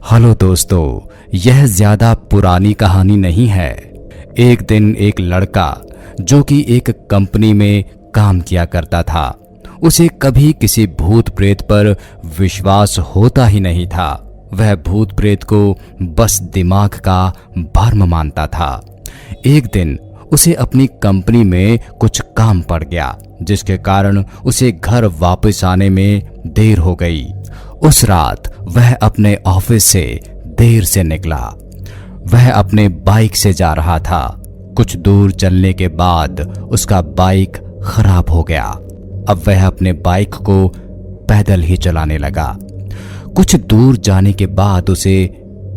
Hello दोस्तों, यह ज्यादा पुरानी कहानी नहीं है। एक दिन एक लड़का जो कि एक कंपनी में काम किया करता था, उसे कभी किसी भूत प्रेत पर विश्वास होता ही नहीं था। वह भूत प्रेत को बस दिमाग का भ्रम मानता था। एक दिन उसे अपनी कंपनी में कुछ काम पड़ गया, जिसके कारण उसे घर वापस आने में देर हो गई। उस रात वह अपने ऑफिस से देर से निकला। वह अपने बाइक से जा रहा था। कुछ दूर चलने के बाद उसका बाइक खराब हो गया। अब वह अपने बाइक को पैदल ही चलाने लगा। कुछ दूर जाने के बाद उसे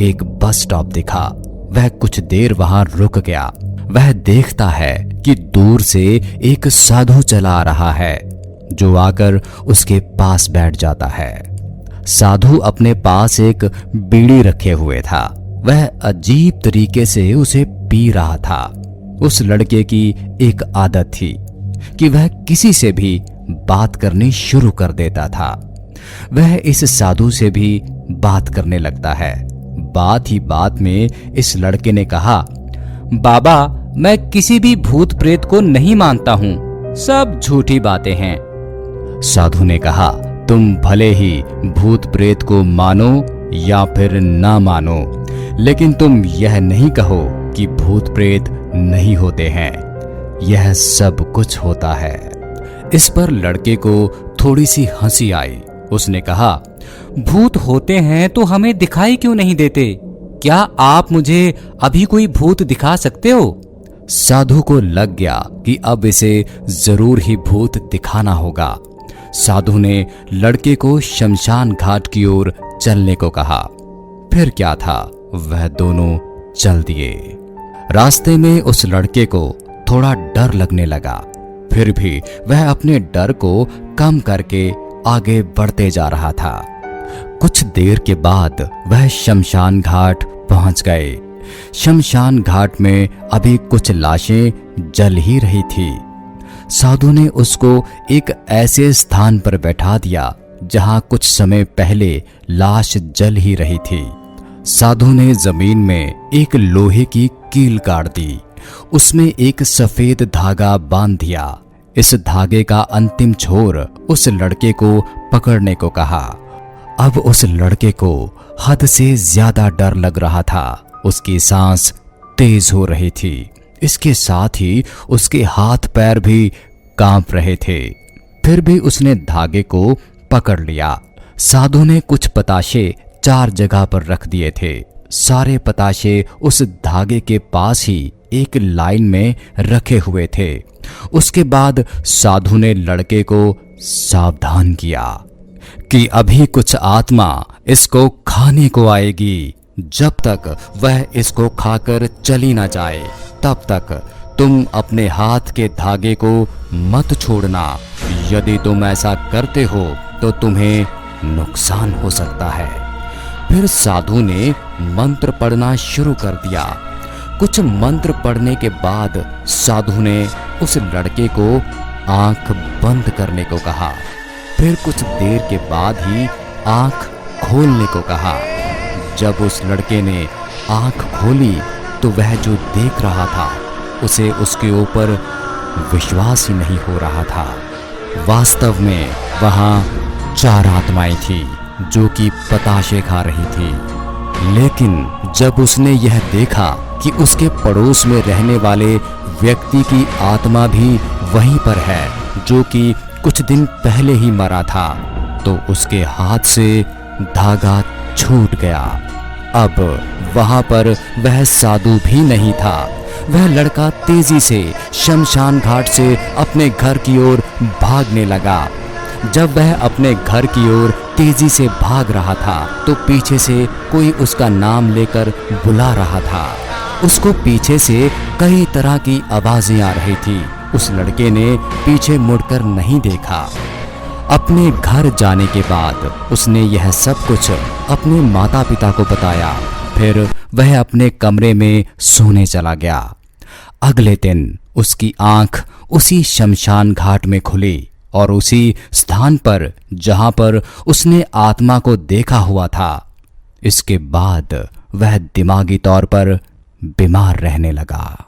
एक बस स्टॉप दिखा। वह कुछ देर वहां रुक गया। वह देखता है कि दूर से एक साधु चला आ रहा है, जो आकर उसके पास बैठ जाता है। साधु अपने पास एक बीड़ी रखे हुए था। वह अजीब तरीके से उसे पी रहा था। उस लड़के की एक आदत थी कि वह किसी से भी बात करनी शुरू कर देता था। वह इस साधु से भी बात करने लगता है। बात ही बात में इस लड़के ने कहा, बाबा, मैं किसी भी भूत प्रेत को नहीं मानता हूँ, सब झूठी बातें हैं। साधु ने कहा, तुम भले ही भूत प्रेत को मानो या फिर ना मानो, लेकिन तुम यह नहीं कहो कि भूत प्रेत नहीं होते हैं। यह सब कुछ होता है। इस पर लड़के को थोड़ी सी हंसी आई। उसने कहा, भूत होते हैं तो हमें दिखाई क्यों नहीं देते? क्या आप मुझे अभी कोई भूत दिखा सकते हो? साधु को लग गया कि अब इसे जरूर ही भूत दिखाना होगा। साधु ने लड़के को शमशान घाट की ओर चलने को कहा। फिर क्या था, वह दोनों चल दिए। रास्ते में उस लड़के को थोड़ा डर लगने लगा। फिर भी वह अपने डर को कम करके आगे बढ़ते जा रहा था। कुछ देर के बाद वह शमशान घाट पहुंच गए। शमशान घाट में अभी कुछ लाशें जल ही रही थी। साधु ने उसको एक ऐसे स्थान पर बैठा दिया जहां कुछ समय पहले लाश जल ही रही थी। साधु ने जमीन में एक लोहे की कील गाड़ दी। उसमें एक सफेद धागा बांध दिया। इस धागे का अंतिम छोर उस लड़के को पकड़ने को कहा। अब उस लड़के को हद से ज्यादा डर लग रहा था। उसकी सांस तेज हो रही थी। इसके साथ ही उसके हाथ पैर भी कांप रहे थे। फिर भी उसने धागे को पकड़ लिया। साधु ने कुछ पताशे 4 जगह पर रख दिए थे। सारे पताशे उस धागे के पास ही एक लाइन में रखे हुए थे। उसके बाद साधु ने लड़के को सावधान किया कि अभी कुछ आत्मा इसको खाने को आएगी। जब तक वह इसको खाकर चली ना जाए, तब तक तुम अपने हाथ के धागे को मत छोड़ना। यदि तुम ऐसा करते हो तो तुम्हें नुकसान हो सकता है। फिर साधु ने मंत्र पढ़ना शुरू कर दिया। कुछ मंत्र पढ़ने के बाद साधु ने उस लड़के को आंख बंद करने को कहा। फिर कुछ देर के बाद ही आंख खोलने को कहा। जब उस लड़के ने आंख खोली तो वह जो देख रहा था उसे उसके ऊपर विश्वास ही नहीं हो रहा था। वास्तव में वहां 4 आत्माएं थी जो कि पताशे खा रही थी। लेकिन जब उसने यह देखा कि उसके पड़ोस में रहने वाले व्यक्ति की आत्मा भी वहीं पर है, जो कि कुछ दिन पहले ही मरा था, तो उसके हाथ से धागा छूट गया। अब वहां पर वह साधु भी नहीं था। वह लड़का तेजी से शमशान घाट से अपने घर की ओर भागने लगा। जब वह अपने घर की ओर तेजी से भाग रहा था तो पीछे से कोई उसका नाम लेकर बुला रहा था। उसको पीछे से कई तरह की आवाजें आ रही थी। उस लड़के ने पीछे मुड़कर नहीं देखा। अपने घर जाने के बाद उसने यह सब कुछ अपने माता पिता को बताया। फिर वह अपने कमरे में सोने चला गया। अगले दिन उसकी आंख उसी शमशान घाट में खुली और उसी स्थान पर जहां पर उसने आत्मा को देखा हुआ था इसके बाद वह दिमागी तौर पर बीमार रहने लगा।